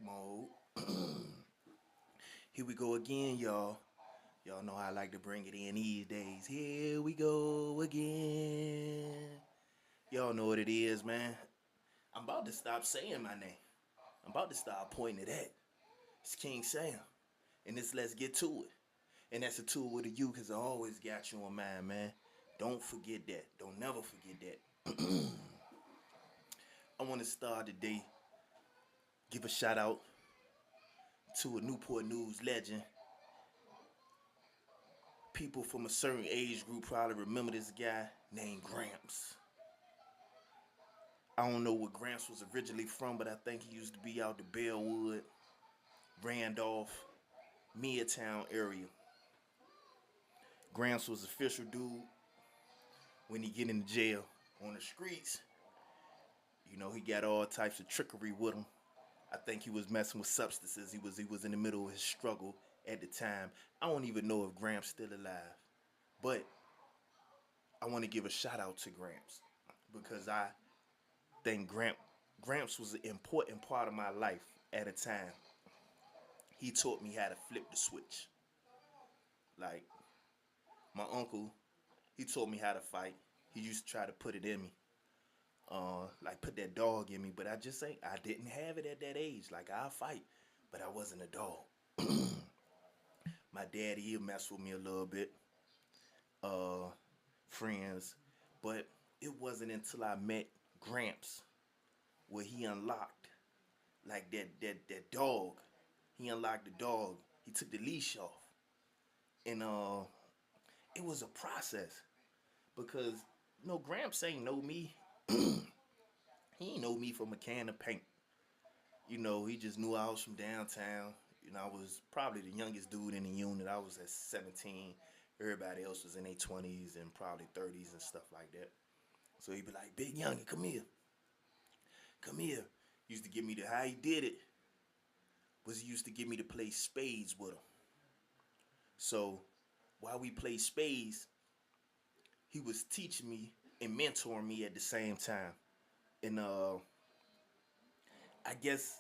mode. Here we go again, y'all. Y'all know how I like to bring it in these days. Here we go again. Y'all know what it is, man. I'm about to stop saying my name. I'm about to start pointing it at. It's King Sam. And this Let's Get To It. And that's a tool with a U because I always got you in mind, man. Don't forget that. Don't never forget that. I want to start today. Give a shout out to a Newport News legend. People from a certain age group probably remember this guy named Gramps. I don't know where Gramps was originally from, but I think he used to be out the Bellwood, Randolph, Midtown area. Gramps was a official dude when he get into jail on the streets. You know, he got all types of trickery with him. I think he was messing with substances. He was in the middle of his struggle at the time. I don't even know if Gramps still alive. But I want to give a shout out to Gramps because I think Gramps was an important part of my life at a time. He taught me how to flip the switch. Like my uncle, he taught me how to fight. He used to try to put it in me, like put that dog in me. But I just say I didn't have it at that age. Like I fight, but I wasn't a dog. My daddy, he'll mess with me a little bit. Uh, Friends, but it wasn't until I met Gramps where he unlocked like that dog. He unlocked the dog. He took the leash off, and it was a process because Gramps ain't know me. He ain't know me from a can of paint. He just knew I was from downtown. I was probably the youngest dude in the unit. I was at 17. Everybody else was in their 20s and probably 30s and stuff like that. So he'd be like, "Big youngin, come here. Come here." He used to give me how he did it was he used to give me to play spades with him. So while we played spades, he was teaching me and mentoring me at the same time. And I guess,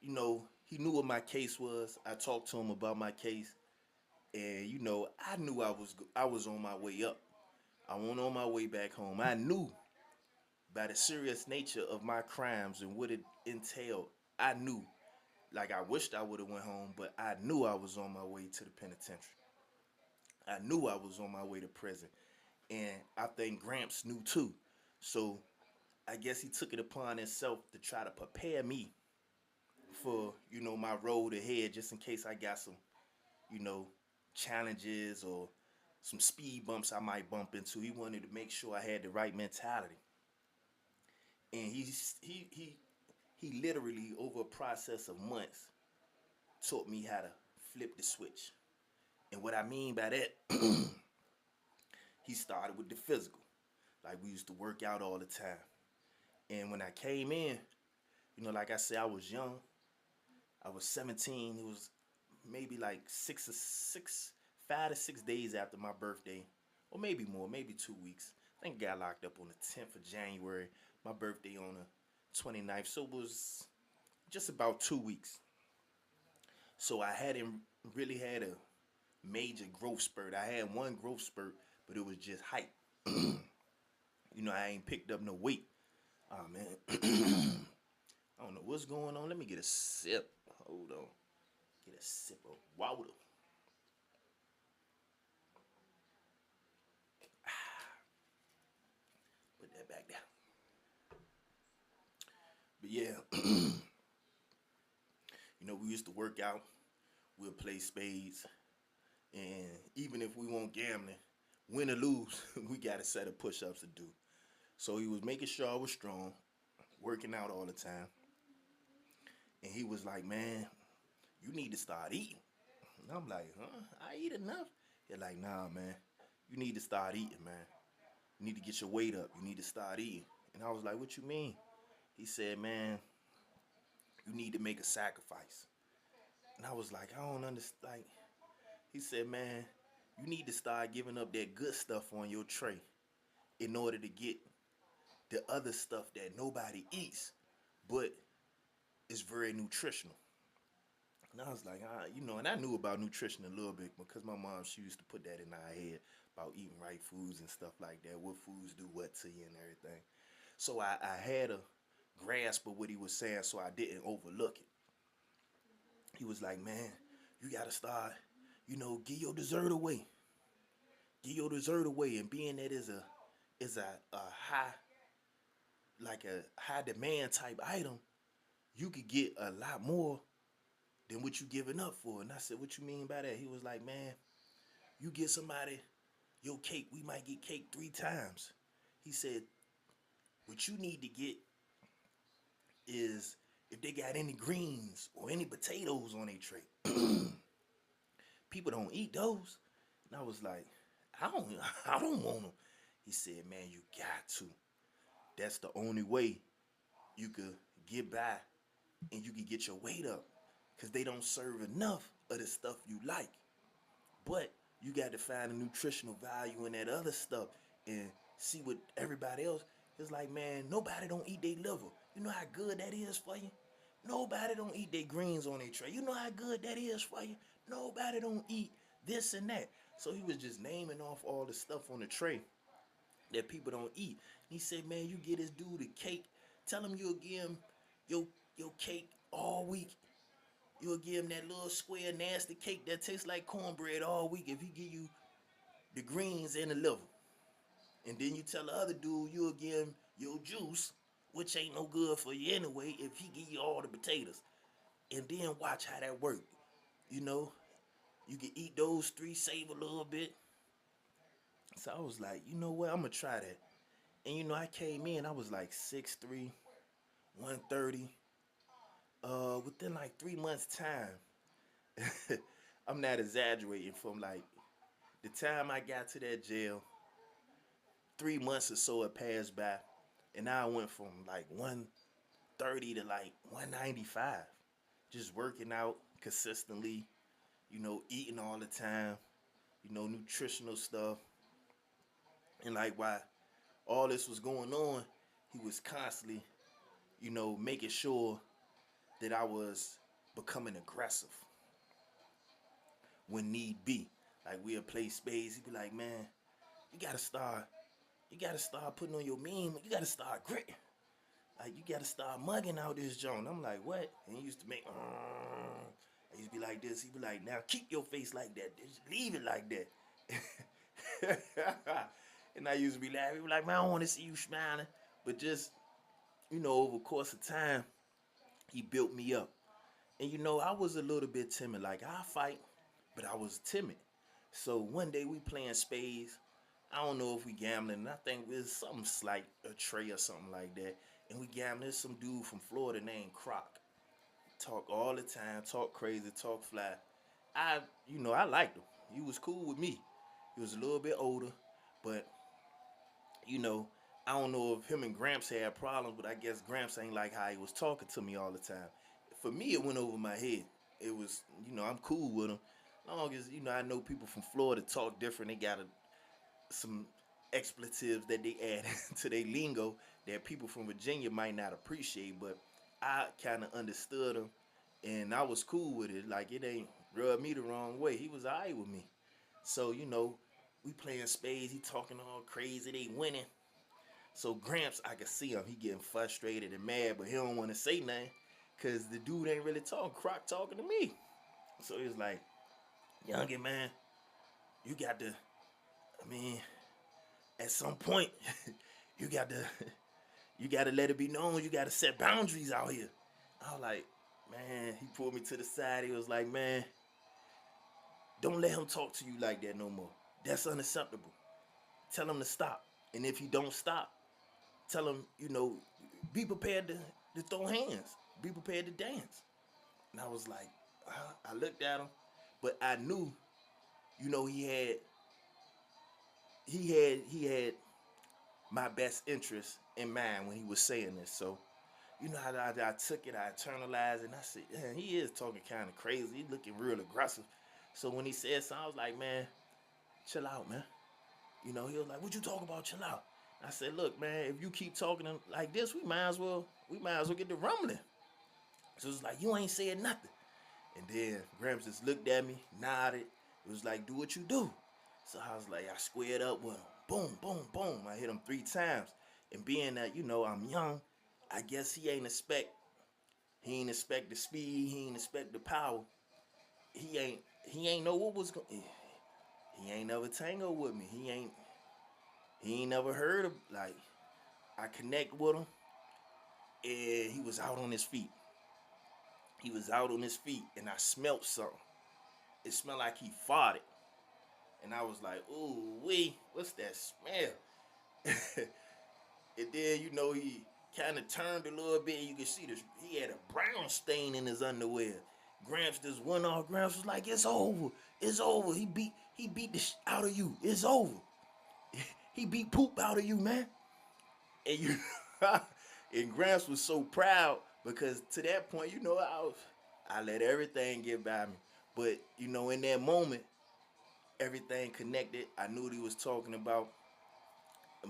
he knew what my case was. I talked to him about my case, and I knew I was on my way up. I wasn't on my way back home. I knew by the serious nature of my crimes and what it entailed. I knew, like I wished I would have went home, but I knew I was on my way to the penitentiary. I knew I was on my way to prison, and I think Gramps knew too. So I guess he took it upon himself to try to prepare me for my road ahead, just in case I got some you know challenges or some speed bumps I might bump into. He wanted to make sure I had the right mentality, and he literally over a process of months taught me how to flip the switch. And what I mean by that, he started with the physical. Like we used to work out all the time. And when I came in, like I said, I was young. I was 17. It was maybe like 5 to 6 days after my birthday, or maybe more, maybe 2 weeks. I think I got locked up on the 10th of January. My birthday on the 29th, so it was just about 2 weeks. So I hadn't really had a major growth spurt. I had one growth spurt, but it was just height. I ain't picked up no weight. Oh man, I don't know what's going on. Let me get a sip. Hold on. Get a sip of water. Put that back down. But yeah, we used to work out. We'll play spades. And even if we won't gambling, win or lose, we got a set of push-ups to do. So he was making sure I was strong, working out all the time. And he was like, "Man, you need to start eating." And I'm like, "Huh? I eat enough?" He's like, "Nah, man. You need to start eating, man. You need to get your weight up. You need to start eating." And I was like, "What you mean?" He said, "Man, you need to make a sacrifice." And I was like, "I don't understand." Like, he said, "Man, you need to start giving up that good stuff on your tray in order to get the other stuff that nobody eats, but it's very nutritional." And I was like, and I knew about nutrition a little bit because my mom, she used to put that in our head about eating right foods and stuff like that, what foods do what to you and everything. So I had a grasp of what he was saying, so I didn't overlook it. He was like, man, you got to start, give your dessert away. Give your dessert away. And being that is a high, like a high demand type item, you could get a lot more than what you giving up for. And I said, what you mean by that? He was like, man, you get somebody your cake, we might get cake 3 times. He said, what you need to get is if they got any greens or any potatoes on their tray. People don't eat those. And I was like, I don't I don't want them. He said, man, you got to. That's the only way you could get by and you can get your weight up. Because they don't serve enough of the stuff you like. But you got to find a nutritional value in that other stuff and see what everybody else is like. Man, nobody don't eat their liver. You know how good that is for you? Nobody don't eat their greens on their tray. You know how good that is for you? Nobody don't eat this and that. So he was just naming off all the stuff on the tray that people don't eat. He said, man, you get this dude a cake. Tell him you'll give him your, your cake all week. You'll give him that little square nasty cake that tastes like cornbread all week if he give you the greens and the liver. And then you tell the other dude you'll give him your juice, which ain't no good for you anyway, if he give you all the potatoes. And then watch how that work. You know, you can eat those three, save a little bit. So I was like, you know what, I'm gonna try that. And I came in, I was like 6'3", 130. Within like 3 months time, I'm not exaggerating, from like the time I got to that jail, 3 months or so had passed by, and now I went from like 130 to like 195. Just working out consistently, eating all the time, nutritional stuff. And like while all this was going on, he was constantly, making sure that I was becoming aggressive when need be. Like we'll play spades, he'd be like, man, you gotta start putting on your meme, you gotta start gritting. Like you gotta start mugging out this joint. I'm like, what? And he used to make I used to be like this. He'd be like, now keep your face like that. Just leave it like that. And I used to be laughing. He'd be like, man, I don't want to see you smiling. But just, over the course of time, he built me up. And I was a little bit timid. Like I fight, but I was timid. So one day we playing spades. I don't know if we gambling. And I think it was something like a tray or something like that. And we gambling. There's some dude from Florida named Croc. Talk all the time, talk crazy, talk fly. I liked him. He was cool with me. He was a little bit older, but you know, I don't know if him and Gramps had problems, but I guess Gramps ain't like how he was talking to me all the time. For me, it went over my head. It was, I'm cool with him. Long as, I know people from Florida talk different. They got some expletives that they add to their lingo that people from Virginia might not appreciate, but I kind of understood him, and I was cool with it. Like, it ain't rubbed me the wrong way. He was all right with me. So, we playing spades. He talking all crazy. They winning. So Gramps, I could see him. He getting frustrated and mad, but he don't want to say nothing because the dude ain't really talking. Croc talking to me. So he was like, youngin' man, you got to, at some point, you got to, you got to let it be known. You got to set boundaries out here. I was like, man, he pulled me to the side. He was like, man, don't let him talk to you like that no more. That's unacceptable. Tell him to stop. And if he don't stop, tell him, be prepared to throw hands. Be prepared to dance. And I was like, I looked at him, but I knew, he had my best interest in mind when he was saying this. So, I took it, I internalized it, and I said, man, he is talking kind of crazy. He looking real aggressive. So when he said something, I was like, man, chill out, man. He was like, what you talking about? Chill out. I said, look, man, if you keep talking like this, we might as well get the rumbling. So it's like, you ain't saying nothing. And then Gramps just looked at me, nodded. It was like, do what you do. So I was like, I squared up with him. Boom, boom, boom. I hit him 3 times. And being that, I'm young, I guess he ain't expect the speed, he ain't expect the power. He ain't know what was going. He ain't never tangled with me. He ain't never heard of like I connect with him and he was out on his feet. He was out on his feet and I smelt something. It smelled like he farted. And I was like, ooh wee, what's that smell? And then he kind of turned a little bit. And you could see this. He had a brown stain in his underwear. Gramps just went off. Gramps was like, "It's over. It's over. He beat the out of you. It's over. He beat poop out of you, man." And and Gramps was so proud because to that point, I let everything get by me. But in that moment, everything connected. I knew what he was talking about.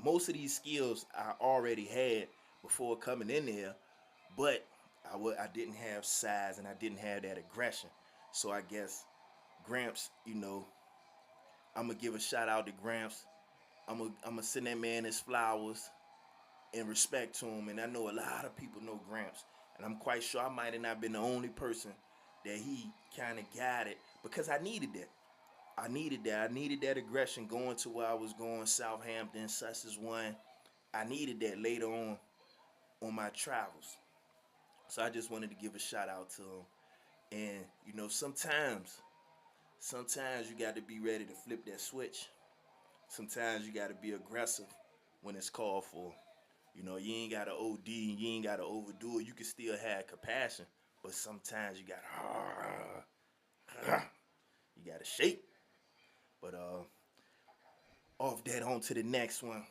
Most of these skills I already had before coming in there, but I didn't have size and I didn't have that aggression. So I guess Gramps, I'm gonna give a shout out to Gramps. I'm gonna send that man his flowers and respect to him. And I know a lot of people know Gramps, and I'm quite sure I might have not been the only person that he kind of guided because I needed that. I needed that. I needed that aggression going to where I was going, Southampton, such as one. I needed that later on my travels. So I just wanted to give a shout out to him. And sometimes you got to be ready to flip that switch. Sometimes you got to be aggressive when it's called for. You ain't got to OD, you ain't got to overdo it. You can still have compassion, but sometimes you got to you got to shake. But off that on to the next one.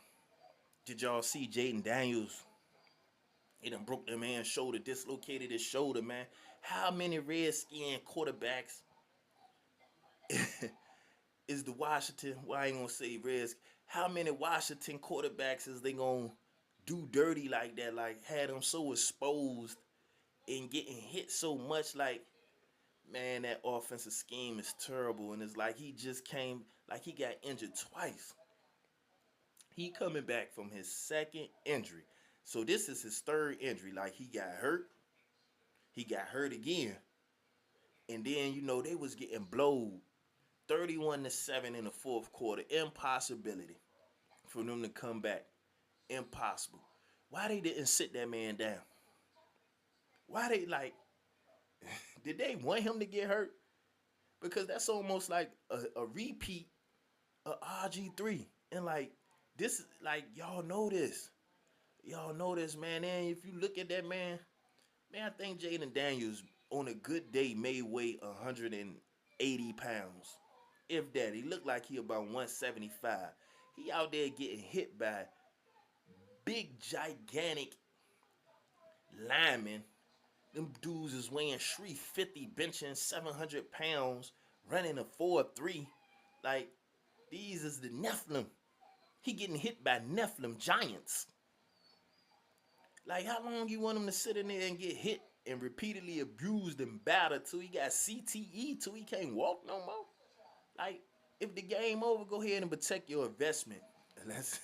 Did y'all see Jaden Daniels? He done broke the man's shoulder, dislocated his shoulder, man. How many Redskin quarterbacks is the Washington? Well, I ain't gonna say Reds. How many Washington quarterbacks is they gonna do dirty like that? Like had them so exposed and getting hit so much. Like man, that offensive scheme is terrible. And it's like he just came, like he got injured twice. He coming back from his second injury. So this is his third injury. Like he got hurt again. And then, they was getting blowed 31-7 in the fourth quarter. Impossibility for them to come back. Impossible. Why they didn't sit that man down? Why they did they want him to get hurt? Because that's almost like a repeat of RG3. And this is y'all know this. Y'all know this, man. And if you look at that man, I think Jaden Daniels on a good day may weigh 180 pounds. If that. He looked like he about 175. He out there getting hit by big, gigantic linemen. Them dudes is weighing 350, benching 700 pounds, running a 4-3. Like, these is the Nephilim. He getting hit by Nephilim giants. Like, how long you want him to sit in there and get hit and repeatedly abused and battered till he got CTE, till he can't walk no more? Like, if the game over, go ahead and protect your investment. That's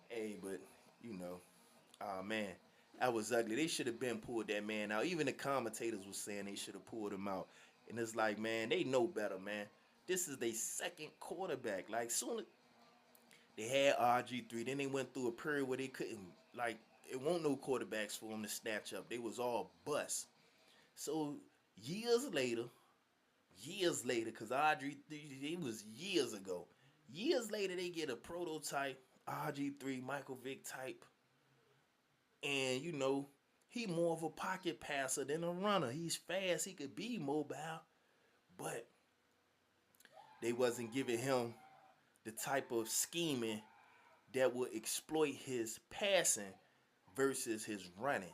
hey, but oh man, that was ugly. They should have been pulled that man out. Even the commentators were saying they should have pulled him out. And it's like, man, they know better, man. This is their second quarterback. Like, soon as they had RG3, then they went through a period where they couldn't, it won't no quarterbacks for them to snatch up. They was all bust. So years later, because RG3, it was years ago. Years later, they get a prototype RG3 Michael Vick type. And, he more of a pocket passer than a runner. He's fast. He could be mobile. But they wasn't giving him the type of scheming that would exploit his passing versus his running.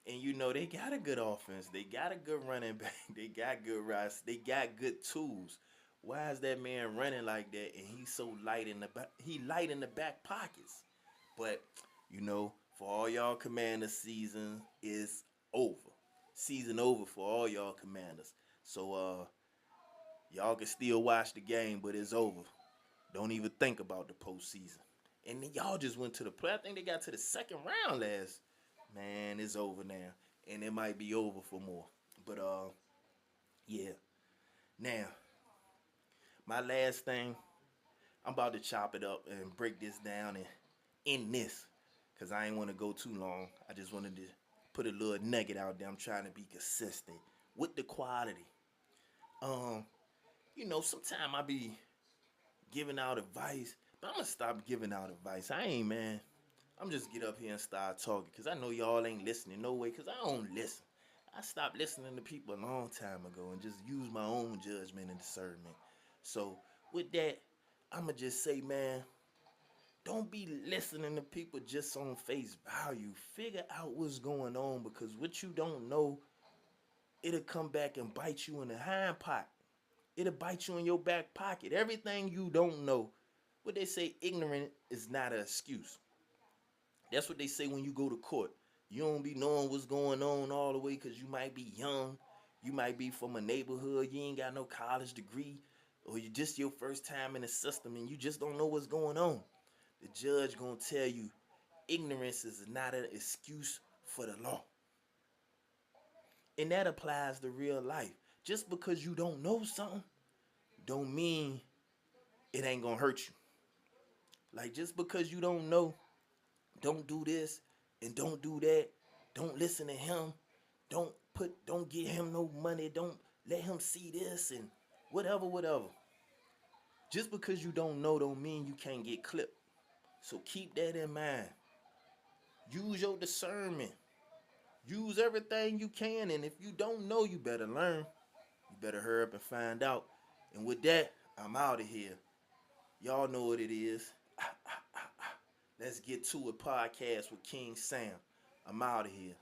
And they got a good offense. They got a good running back. They got good routes. They got good tools. Why is that man running like that? And he's so light in the back. He light in the back pockets. But for all y'all Commander season is over. season over for all y'all Commanders. So y'all can still watch the game, but it's over. Don't even think about the postseason. And then y'all just went to the play. I think they got to the second round last. Man, it's over now, and it might be over for more. But yeah. Now, my last thing, I'm about to chop it up and break this down and end this, cause I ain't want to go too long. I just wanted to put a little nugget out there. I'm trying to be consistent with the quality. Um, sometimes I be giving out advice, but I'm gonna stop giving out advice. I ain't, man. I'm just get up here and start talking, cause I know y'all ain't listening no way, cause I don't listen. I stopped listening to people a long time ago and just use my own judgment and discernment. So with that, I'ma just say, man, don't be listening to people just on face value. Figure out what's going on, because what you don't know, it'll come back and bite you in the hind part. It'll bite you in your back pocket. Everything you don't know. What they say, ignorant is not an excuse. That's what they say when you go to court. You don't be knowing what's going on all the way because you might be young. You might be from a neighborhood. You ain't got no college degree. Or you just your first time in the system and you just don't know what's going on. The judge gonna tell you ignorance is not an excuse for the law. And that applies to real life. Just because you don't know something don't mean it ain't gonna hurt you. Like, just because you don't know, don't do this and don't do that. Don't listen to him. Don't give him no money. Don't let him see this and whatever. Just because you don't know don't mean you can't get clipped. So keep that in mind. Use your discernment. Use everything you can, and if you don't know, you better learn. You better hurry up and find out. And with that, I'm out of here. Y'all know what it is. Let's get to a podcast with King Sam. I'm out of here.